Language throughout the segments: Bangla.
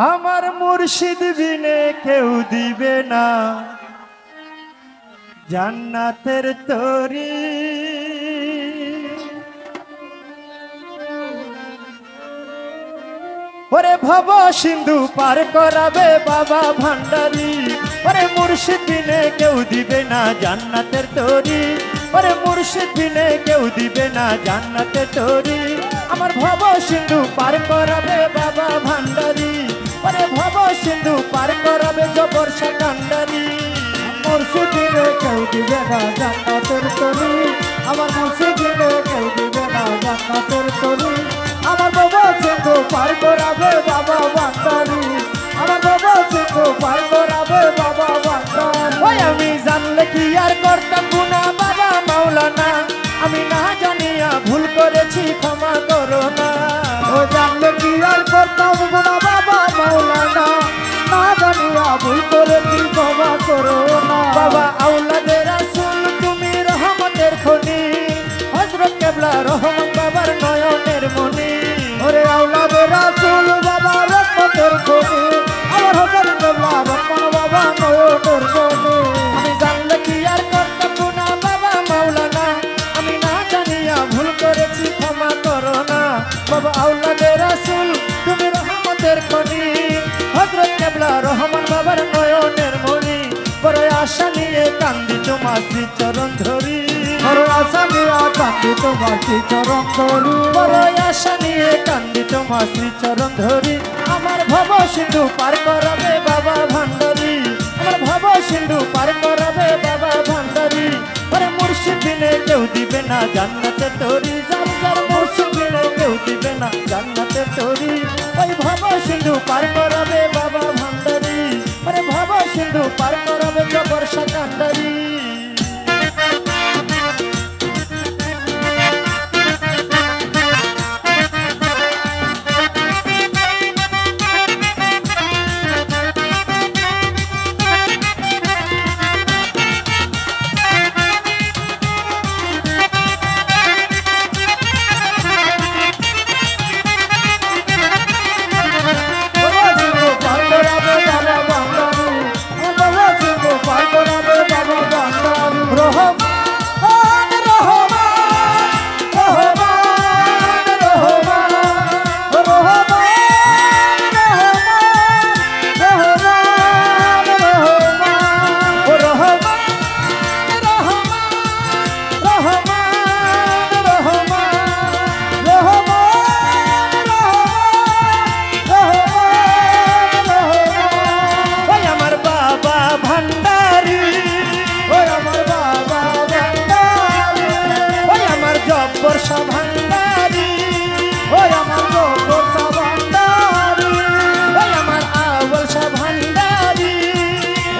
আমার মুর্শিদ বিনে কেউ দিবে না জান্নাতের তরি। ওরে ভব সিন্ধু পার করাবে বাবা ভান্ডারি। ওরে মুর্শিদ বিনে কেউ দিবে না জান্নাতের তরি। ওরে মুর্শিদ বিনে কেউ দিবে না জান্নাতের তরি। আমার ভব সিন্ধু পার করাবে বাবা ভান্ডারি। ওরে ভব সিন্ধু পার করাবে জবরসা কান্ডারি। মুর্শিদ বিনে কেউ দিবে না জান্নাতের তরি। আমার মুর্শিদ বিনে কেউ দিবে না জান্নাতের তরি। আমার বাবা সিন্ধু পার করাবে বাবা ভান্ডারি। আমার বাবা সিন্ধু পার করাবে বাবা ভান্ডারি। ওই আমি জানলে কি আর করতাম গুনাহ বাবা মাওলানা। আমি না জানিয়া ভুল করেছি ক্ষমা করো না। ও জানলে কি আর করতাম গুনাহ বাবা মাওলানা। না জানিয়া ভুল করেছি ক্ষমা করো না। বাবা আওলাদে রাসূল তুমি রহমতের খনি। হযরত কেবলা রহমান বাবার নয়নের মনি। ওরে আওলাদে রাসূল বাবা রহমতের খনি। আমার হযরত কেবলা রহমান বাবা নয়নের মনি। আমি জানলে কি আর করতাম গুনাহ বাবা মাওলানা। আমি না জানিয়া ভুল করেছি ক্ষমা করো না। বাবা আওলাদে রাসূল তুমি রহমতের খনি। হযরত কেবলা রহমান বাবার নয়নের মনি। বড় আশা নিয়ে কান্দি তোমার শ্রীচরণ ধরি। বড় আশা নিয়ে কান্দি তোমার শ্রীচরণ ধরি। বড় আশা নিয়ে কান্দি তোমার শ্রীচরণ ধরি। আমার ভব সিন্ধু পার করাবে বাবা ভান্ডারি। আমার ভব সিন্ধু পার করাবে বাবা ভান্ডারি। ওরে মুর্শিদ বিনে কেউ দিবে না জান্নাতের তরি। যার যার মুর্শিদ বিনে কেউ দিবে না জান্নাতের তরি। ওই ভব সিন্ধু পার করাবে বাবা ভান্ডারি। ওরে ভব সিন্ধু পার করাবে জবরসা কান্ডারি। বর্ষা ভান্ডারি। ওই আমার বর্ষা ভান্ডারি। ওই আমার আওয়ালসা ভান্ডারি।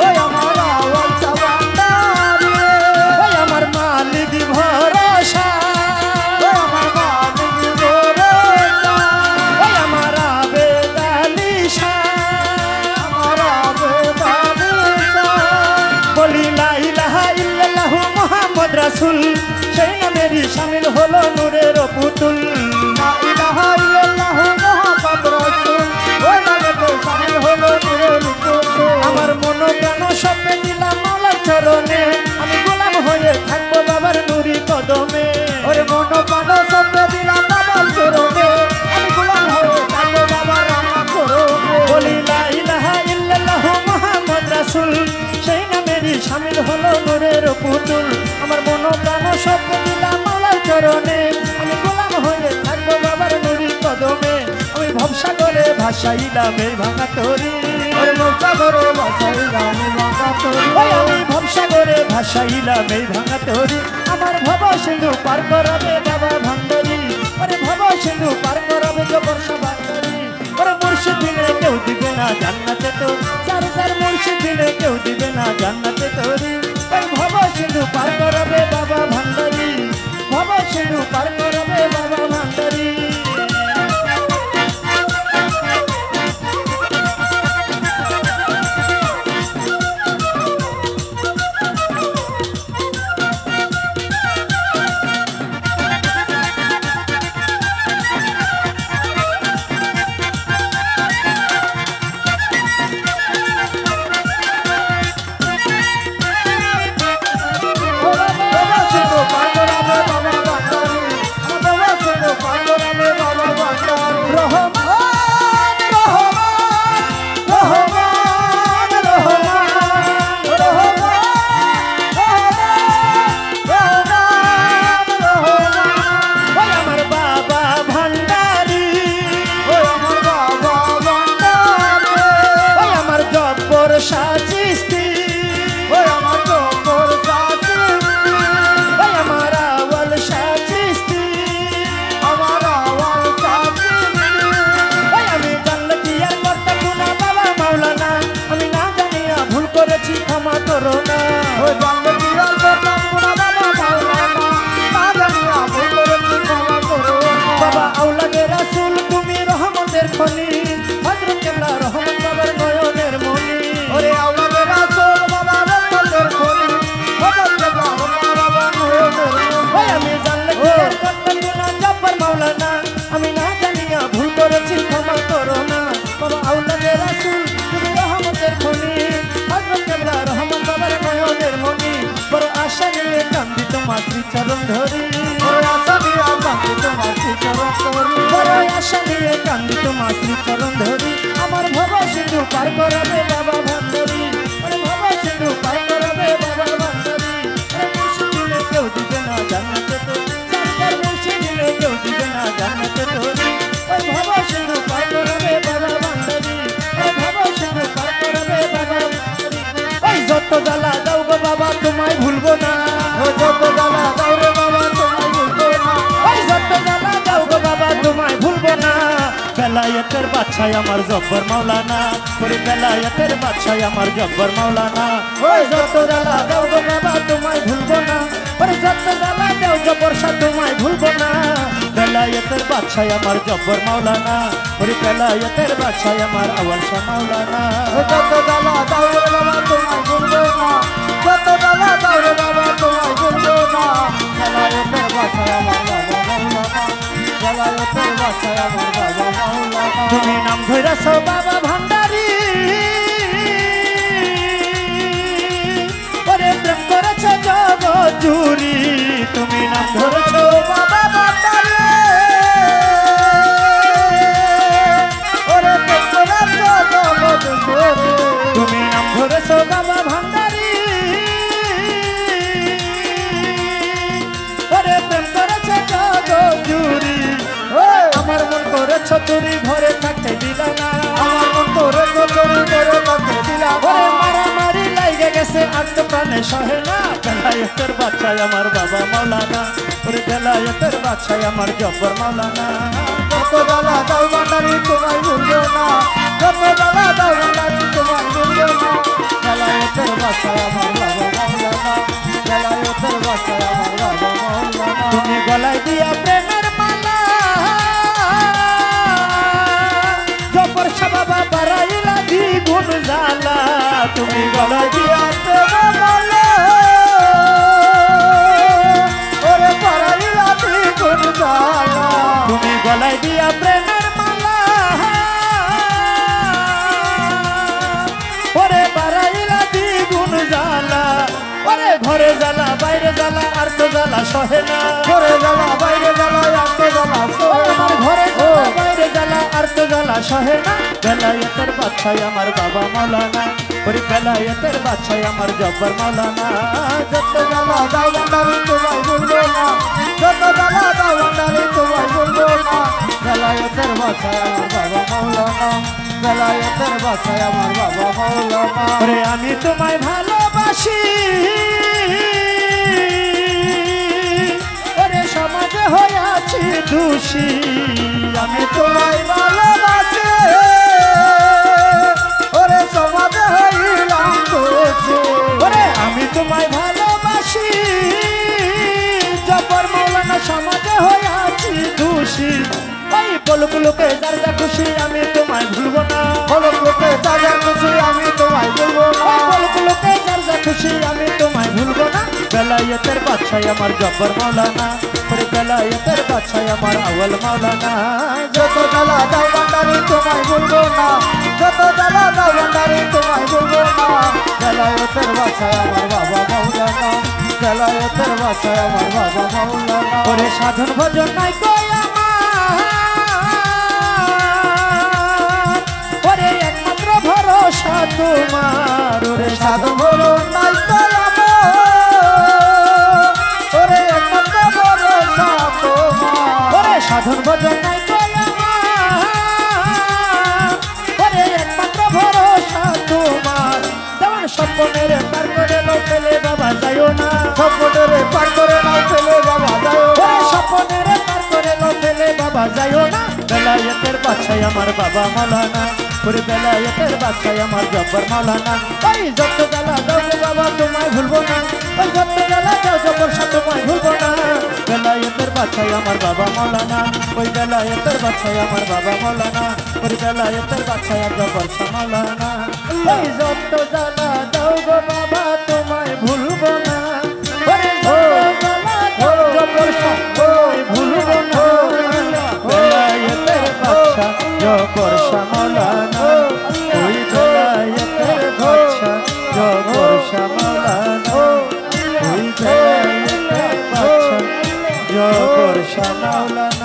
ওই আমার আওয়ালসা ভান্ডারি। ওই আমার মালিক ভরসা। ওই আমার মালিক ভরসা। ওই আমার আবেদ আলী শাহ। আমার আবেদ আলী শাহ। বলি লা ইলাহা ইল্লাল্লাহু মুহাম্মদ রাসূল। সেই নামেরই শামিল হলো নূরের পুতুল। লা ইলাহা ইল্লাল্লাহু মুহাম্মদ রাসূল। ওই নামেতে শামিল হলো নূরের পুতুল। আমার মন প্রাণ সপে দিলাম মাওলার চরণে। আমি গোলাম হয়ে থাকবো বাবার নুরি কদমে। ওরে মন প্রাণ সপে দিলাম বাবার চরণে। আমি গোলাম হয়ে থাকবো বাবার আমার চরণে। বলি লা ইলাহা ইল্লাল্লাহু মুহাম্মদ রাসূল। সেই নামেরই শামিল হলো নূরের পুতুল। আমার মন প্রাণ সপে দিলাম মাওলার চরণে। আমি গোলাম হয়ে থাকবো বাবার নুরি কদমে। আমি ভবসাগরে ভাসাইলাম এই ভাঙা তরি। ওরে ভবসাগরে ভাসাইলাম এই ভাঙা তরি। ওই আমি ভবসাগরে ভাসাইলাম এই ভাঙা তরি। আমার ভব সিন্ধু পার করাবে বাবা ভান্ডারি। ওরে ভব সিন্ধু পার করাবে জবরসা ভান্ডারি। ওরে মুর্শিদ বিনে কেউ দিবে না জান্নাতে তো। যার যার মুর্শিদ বিনে কেউ দিবে না জান্নাতে তরি। ওই ভব সিন্ধু পার করাবে বাবা ভান্ডারি। ভব সিন্ধু পার করাবে বাবা ভান্ডারি। ধরি ওরে আশা নিয়ে কান্দি তোমার শ্রীচরণ তরি বড় আশা নিয়ে কান্দি তোমার শ্রীচরণ ধরি আমার ভব সিন্ধু পার করাবে বাবা ভান্ডারি আরে ভব সিন্ধু পার করাবে বাবা ভান্ডারি আরে মুর্শি দিলে কেউ দিবে না জান্নাতে তো সরকার মুর্শি দিলে কেউ দিবে না জান্নাতে তো ওই ভব সিন্ধু পার করাবে বাবা ভান্ডারি ওই ভব সিন্ধু পার করাবে বাবা ভান্ডারি ওই যত জ্বালা দাও গো বাবা তোমায় ভুলবো না ও যত জ্বালা দাও রে বাবা তোমায় ভুলবো না ওই যত জ্বালা দাও গো বাবা তোমায় ভুলবো না বেলায়েতের বাদশাহ আমার জব্বর মাওলানা ওরে বেলায়েতের বাদশাহ আমার জব্বর মাওলানা ওই যত জ্বালা দাও গো বাবা তোমায় ভুলবো না ওরে যত জ্বালা দাও গো বর্ষা তোমায় ভুলবো না বেলায়েতের বাদশাহ আমার জব্বর মাওলানা ওরে বেলায়েতের বাদশাহ আমার আওয়াল শাহ মাওলানা ও যত জ্বালা দাও রে বাবা তোমায় ভুলবো না যত জ্বালা দাও রে বাবা তোমায় ভুলবো না বেলায়েতের বাসায় আমার বাবা মাওলানা বেলায়েতের বাসায় আমার বাবা মাওলানা তুমি নাম ধরেছো বাবা ভান্ডারি ওরে প্রেম করেছো জগৎ জুড়ি তুমি নাম ধরেছো বাবা ভান্ডারে ওরে তোরা জগৎ জোরে তুমি নাম ধরেছো বাবা ভান্ডারি ওরে প্রেম করেছো জগৎ জুড়ি আমার মন করেছো চুরি ঘরে থাকতে দিল না আমার মন তোরে তোরে তোরে কাছে দিলাম ওরে মারামারি লাইগে গেছে আর তো প্রাণে সহে না বেলায়েতের বাচ্চায় আমার বাবা মাওলানা ওরে বেলায়েতের বাচ্চায় আমার জব্বর মাওলানা যত জ্বালা দাও ভান্ডারি তোমায় ভুলবো না যত জ্বালা দাও ভান্ডারি তোমায় ভুলবো না বেলায়েতের বাসায় আমার বাবা মাওলানা বেলায়েতের বাসায় আমার বাবা মাওলানা তুমি গলায় দিয়া প্রেমের মালা জব্বর শাহ বাবা বারাইলা দ্বিগুণ জ্বালা তুমি গলায় দিয়া প্রেমে বলে ওরে পারাইলা দ্বিগুণ জ্বালা তুমি গলায় দিয়া প্রেমের মালা ওরে বারাইলা দ্বিগুণ জ্বালা ওরে ঘরে জ্বালা বাইরে জ্বালা আর তো জ্বালা সহে না ঘরে জ্বালা বাইরে জ্বালা আনতে জ্বালা ওরে আমার ঘরে জ্বালা বাইরে জ্বালা আর তো জ্বালা সহে না বেলায়েতের বাদশাহ আমার বাবা মাওলানা ওরে বেলায়েতের বাদশাহ আমার জব্বর মাওলানা যত জ্বালা দাও ভান্ডারি তোমায় ভুলবো না যত জ্বালা দাও ভান্ডারি তোমায় ভুলবো না বেলায়েতের বাসায় আমার বাবা মাওলানা বেলায়েতের বাসায় আমার বাবা মাওলানা ওরে আমি তোমায় ভালোবাসি ওরে সমাজে হইয়াছি দোষী আমি তোমায় ভালোবাসি ওরে সমাজে হইলাম দোষী ওরে আমি তোমায় ভালোবাসি জব্বর মাওলানা সমাজে হইয়াছি দোষী ওই বলগুলোকে যার যা খুশি আমি তোমায় ভুলবো না বলো লোকে যারা খুশি আমি তোমায় বলবো না ওই বলগুলোকে যার যা খুশি আমি তোমায় ভুলবো না বেলায়েতের বাদশাহ আমার জব্বর মাওলানা ওরে বেলায়েতের বাদশাহ আমার আউয়াল মাওলানা যত জ্বালা দাও ভান্ডারি তোমায় বলবো না যত জ্বালা দাও ভান্ডারি তোমায় বলবো না বেলায়েতের বাসায় আমার বাবা মাওলানা বেলায়েতের বাসায় আমার বাবা মাওলানা ওরে সাধন ভজন নাই কই আমার ওরে একমাত্র ভরসা তোমার ওরে সাধন বলো নাই তো আমার ওরে একমাত্র ভরসা তোমার ওরে সাধন ভজন নাই কই আমার ওরে একমাত্র ভরসা তোমার যেমন স্বপ্নের পার করে লো ফেলে বাবা যাইও না স্বপ্নের পার করে নাও ফেলে বাবা যাও ওরে স্বপ্নের পার করে লো ফেলে বাবা যাইও না বেলায়েতের বাদশাহ আমার বাবা মাওলানা ওরে বেলায়েতের বাদশাহ আমার জব্বর মাওলানা ওই যত জ্বালা দাও গো বাবা তোমায় ভুলবো না ওই যত জ্বালা দাও জব্বর শাহ তোমায় ভুলবো না বেলায়েতের বাদশাহ আমার বাবা মাওলানা ওই বেলায়েতের বাদশাহ আমার বাবা মাওলানা ওরে বেলায়েতের বাদশাহ জব্বর শাহ মাওলানা ওই যত জ্বালা দাও গো বাবা তোমায় ভুলবো না ওরে যত জ্বালা দাও জব্বর শাহ তোমায় ভুলবো না বেলায়েতের বাদশাহ জব্বর শাহ মাওলানা ওই বেলায়েতের বাদশাহ জব্বর শাহ মাওলানা ওই বেলায়েতের বাদশাহ সানাউলা